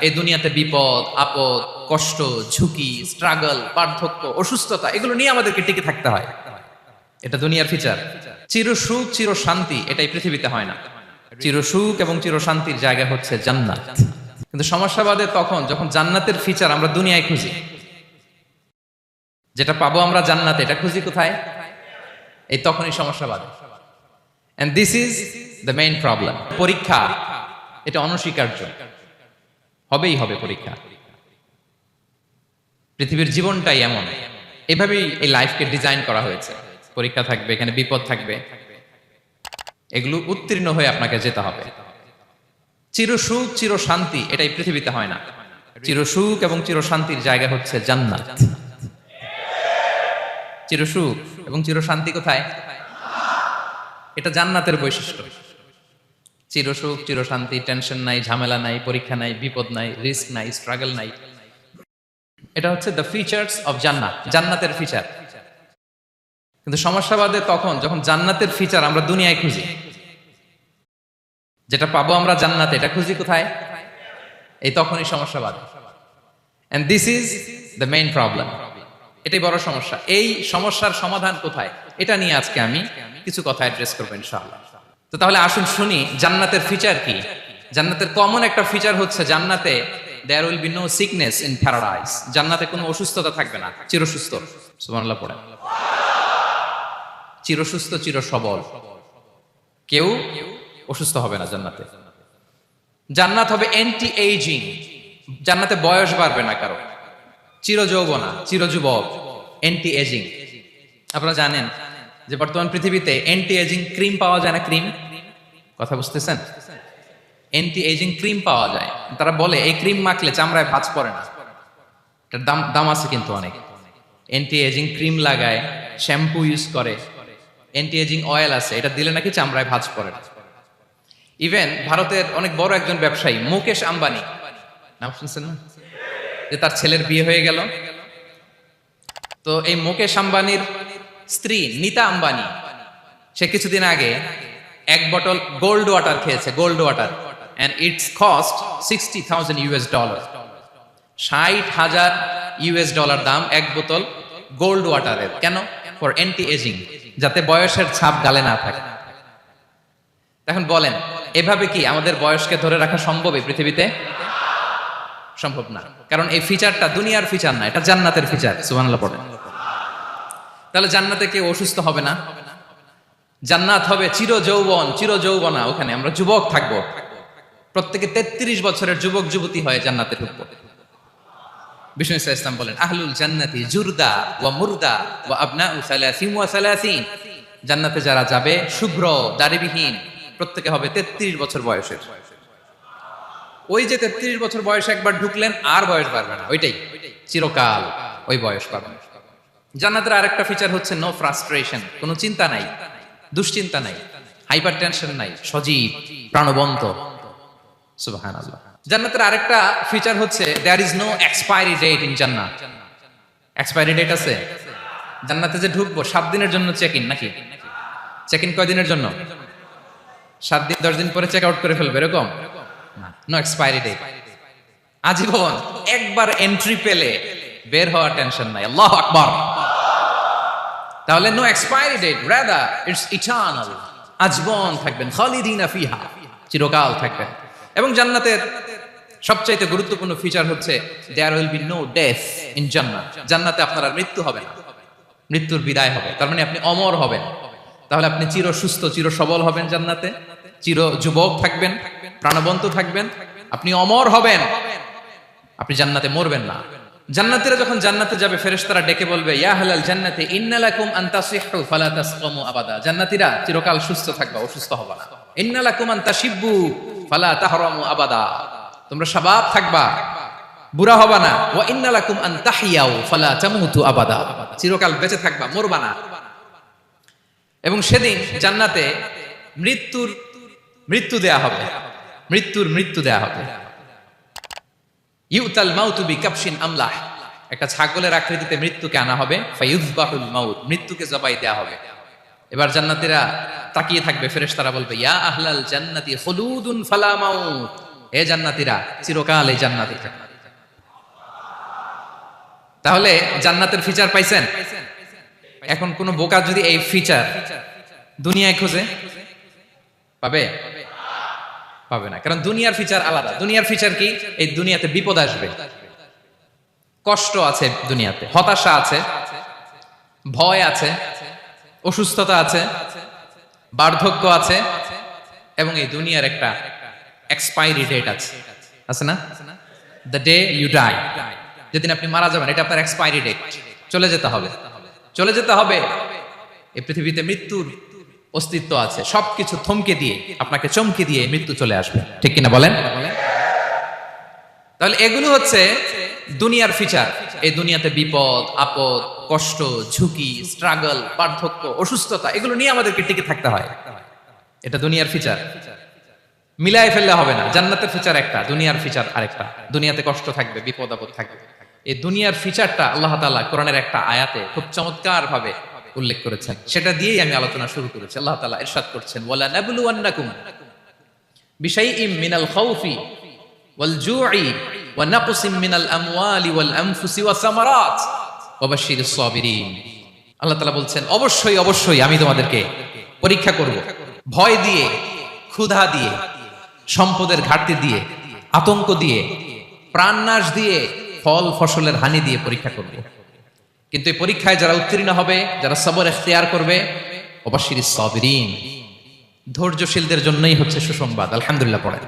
এই দুনিয়াতে বিপদ আপদ, কষ্ট, ঝুঁকি, স্ট্রাগল, বার্ধক্য, অসুস্থতা এগুলো নিয়ে আমাদেরকে টিকে থাকতে হয়। এটা দুনিয়ার ফিচার। চির সুখ চির শান্তি এটাই পৃথিবীতে হয় না। চির সুখ এবং চির শান্তির জায়গা হচ্ছে জান্নাত। কিন্তু সমস্যা বাদে তখন যখন জান্নাতের ফিচার আমরা দুনিয়ায় খুঁজি, যেটা পাবো আমরা জান্নাতে, এটা খুঁজি কোথায়? এই তখনই সমস্যা বাদে। And this is the main problem. পরীক্ষা এটা অনস্বীকার্য, হবেই হবে পরীক্ষা। পৃথিবীর জীবনটাই এমন, এভাবেই এই লাইফকে ডিজাইন করা হয়েছে। পরীক্ষা থাকবে, এখানে বিপদ থাকবে, এগুলো উত্তীর্ণ হয়ে আপনাকে যেতে হবে। চির সুখ চির শান্তি এটাই পৃথিবীতে হয় না। চির সুখ এবং চির শান্তির জায়গা হচ্ছে জান্নাত। চির সুখ এবং চির শান্তি কোথায়? এটা জান্নাতের বৈশিষ্ট্য। চির সুখ চির শান্তি, টেনশন নাই, ঝামেলা নাই, পরীক্ষা নাই, বিপদ নাই, রিস্ক নাই, স্ট্রাগল নাই। এটা হচ্ছে দ্য ফিচার্স অফ জান্নাত, জান্নাতের ফিচার। কিন্তু সমস্যা বাদে তখন যখন জান্নাতের ফিচার আমরা দুনিয়ায় খুঁজি, যেটা পাবো আমরা জান্নাতে, এটা খুঁজি কোথায়? এই তখনই সমস্যা বাদে। And this is the main problem. এটাই বড় সমস্যা। এই সমস্যার সমাধান কোথায়, এটা নিয়ে আজকে আমি কিছু কথা অ্যাড্রেস করবো ইনশাআল্লাহ। তো তাহলে আসুন শুনি জান্নাতের ফিচার কি। জান্নাতের কমন একটা ফিচার হচ্ছে জান্নাতে there will be no sickness in paradise. জান্নাতে কোনো অসুস্থতা থাকবে না, চিরসুস্থ। সুবহানাল্লাহ পড়ে। চিরসুস্থ চির সবল, কেউ অসুস্থ হবে না জান্নাতে। জান্নাত হবে অ্যান্টি এইজিং, জান্নাতে বয়স বাড়বে না কারো। চির যৌবনা, চির যুবক, অ্যান্টি এজিং। আপনারা জানেন যে বর্তমান পৃথিবীতে অ্যান্টি এজিং ক্রিম পাওয়া যায় না? ক্রিম, কথা বুঝতেছেন? অ্যান্টি এজিং ক্রিম পাওয়া যায়। তারা বলে এই ক্রিম মাখলে চামড়ায় ভাঁজ পড়ে না। এটার দাম দাম আছে কিন্তু অনেক। অ্যান্টি এজিং ক্রিম লাগায়, শ্যাম্পু ইউজ করে, অ্যান্টি এজিং অয়েল আছে, এটা দিলে নাকি চামড়ায় ভাঁজ পড়ে না। ইভেন ভারতের অনেক বড় একজন ব্যবসায়ী মুকেশ আম্বানি, নাম শুনছেন না? যে তার ছেলের বিয়ে হয়ে গেল। তো এই মুকেশ আম্বানির স্ত্রী নীতা আম্বানি, সে কিছুদিন আগে এক বোতল গোল্ড ওয়াটার খেয়েছে, gold water, and it's cost $60,000। $60,000 দাম এক বোতল গোল্ড ওয়াটারের। কেন? ফর অ্যান্টি এজিং, যাতে বয়সের ছাপ গালে না থাকে। এখন বলেন, এভাবে কি আমাদের বয়সকে ধরে রাখা সম্ভব এই পৃথিবীতে? সম্ভব না, কারণ এই ফিচারটা দুনিয়ার ফিচার না, এটা জান্নাতের ফিচার। সুবহানাল্লাহ পড়েন। তাহলে জান্নাতে কেউ অসুস্থ হবে না। জান্নাত হবে চির যৌবন, চির যৌবনা। ওখানে আমরা যুবক থাকবো, প্রত্যেকে 33 বছরের যুবক যুবতী হয়ে জান্নাতে ঢুকবো। বিষ্ণু ইসলাম বলেন, আহলুল জান্নাতি জুরদা ওয়া মুরদা ওয়া আবনাউ সালাসিন ওয়া সালাসিন। জান্নাতে যারা যাবে শুভ্র দাড়িবিহীন, প্রত্যেকে হবে 33 বছর বয়সের। ওই যে 33 বছর বয়সে একবার ঢুকলেন, আর বয়স বাড়বে না, ওইটাই চিরকাল ওই বয়স পাবেন। জান্নাতের আরেকটা ফিচার হচ্ছে নো ফ্রাস্ট্রেশন, কোনো চিন্তা নাই, দুশ্চিন্তা নাই, হাইপার টেনশন নাই, সজীব প্রাণবন্ত। সুবহানাল্লাহ। জান্নাতের আরেকটা ফিচার হচ্ছে there is no expiry date in জান্নাত। এক্সপায়ারি ডেট আছে? জান্নাতে যে ঢুকবো 7 দিনের জন্য চেক ইন, নাকি? চেক ইন কয় দিনের জন্য? 7 দিন, 10 দিন পরে চেক আউট করে ফেলবে, এরকম নো এক্সপায়ারি ডেট। আজীবন একবার এন্ট্রি পেলে বের হওয়ার টেনশন নাই। আল্লাহু আকবার। তাহলে no expiry date, rather it's eternal. আজীবন থাকবেন, খালিদিনা ফিহা, চিরকাল থাকবেন। এবং জান্নাতের সবচাইতে গুরুত্বপূর্ণ ফিচার হচ্ছে there will be no death in জান্নাত। জান্নাতে আপনার আর মৃত্যু হবে না, মৃত্যুর বিদায় হবে। তার মানে আপনি অমর হবেন। তাহলে আপনি চির সুস্থ চির সবল হবেন জান্নাতে, চির যুবক থাকবেন, প্রাণবন্ত থাকবেন, আপনি অমর হবেন, আপনি জান্নাতে মরবেন না। জান্নাতীরা যখন জান্নাতে যাবে, ফেরেশতারা ডেকে বলবে, ইয়া আহলাল জান্নাতি ইন্না লাকুম আন তাসিহু ফালা তাসকামু আবাদা। জান্নাতীরা চিরকাল সুস্থ থাকবা, অসুস্থ হবা না। ইন্না লাকুম আন তাশিব্বু ফালা তাহরামু আবাদা, তোমরা শাবাব থাকবা, বুড়া হবা না। ওয়া ইন্না লাকুম আন তাহিয়াউ ফালা তামুতু আবাদা, চিরকাল বেঁচে থাকবা, মরবা না। এবং সেদিন জান্নাতে মৃত্যু দেয়া হবে, মৃত্যু দেয়া হবে। ইউতাল মাউতু বিকাবশিন আমলাহ, একটা ছাগলের আকৃতিতে মৃত্যুকে আনা হবে। ফায়ুযবাহুল মাউত, মৃত্যুকে জবাই দেয়া হবে। এবার জান্নাতীরা তাকিয়ে থাকবে, ফেরেশতারা বলবে, ইয়া আহলাল জান্নাতি খুলুদুন ফালা মাউত, এ জান্নাতীরা চিরকাল এই জান্নাতে থাকবে। তাহলে জান্নাতের ফিচার পাইছেন? এখন কোন বোকা যদি এই ফিচার দুনিয়ায় খোঁজে পাবে? পাবে না, কারণ দুনিয়ার ফিচার আলাদা। দুনিয়ার ফিচার কি? এই দুনিয়াতে বিপদ আসবে, কষ্ট আছে, দুনিয়াতে হতাশা আছে, ভয় আছে, অসুস্থতা আছে, বার্ধক্য আছে, এবং এই দুনিয়ার একটা এক্সপায়ারি ডেট আছে, আছে না? দ্য ডে ইউ ডাই, যেদিন আপনি মারা যাবেন, এটা আপনার এক্সপায়ারি ডেট, চলে যেতে হবে, চলে যেতে হবে। এই পৃথিবীতে মৃত্যুর অস্তিত্ব আছে, সবকিছু থমকে দিয়ে, আপনাকে চমকে দিয়ে মৃত্যু চলে আসবে, ঠিক কিনা বলেন? তাহলে এগুলো হচ্ছে দুনিয়ার ফিচার। এই দুনিয়াতে বিপদ আপদ, কষ্ট, ঝুঁকি, স্ট্রাগল, বার্ধক্য, অসুস্থতা, এগুলো নিয়ে আমাদেরকে টিকে থাকতে হয়। এটা দুনিয়ার ফিচার, মিলাই ফেললে হবে না। জান্নাতের ফিচার একটা, দুনিয়ার ফিচার আরেকটা। দুনিয়াতে কষ্ট থাকবে, বিপদ আপদ থাকবে। এই দুনিয়ার ফিচারটা আল্লাহ তাআলা কোরআনের একটা আয়াতে খুব চমৎকার ভাবে উল্লেখ করেছেন, সেটা দিয়েই আমি আলোচনা শুরু করেছি। আল্লাহ তাআলা ইরশাদ করছেন, ওয়ালা নাবলুওয়ান্নাকুম বিশাইইম মিনাল খাউফি ওয়াল জুই ওয়া নাকসিম মিনাল আমওয়ালি ওয়াল আনফুসি ওয়াস সামারাত ওয়া বাশশিরিস সাবিরিন। আল্লাহ তাআলা বলছেন, অবশ্যই অবশ্যই আমি তোমাদেরকে পরীক্ষা করব, ভয় দিয়ে, ক্ষুধা দিয়ে, সম্পদের ঘাটতি দিয়ে, আতঙ্ক দিয়ে, প্রাণনাশ দিয়ে, ফল ফসলের হানি দিয়ে পরীক্ষা করব। কিন্তু এই পরীক্ষায় যারা উত্তীর্ণ হবে, যারা সবর ইখতিয়ার করবে, ওয়া বাশশিরিস সাবিরিন, ধৈর্যশীলদের জন্যই হচ্ছে সুসংবাদ। আলহামদুলিল্লাহ পড়ে।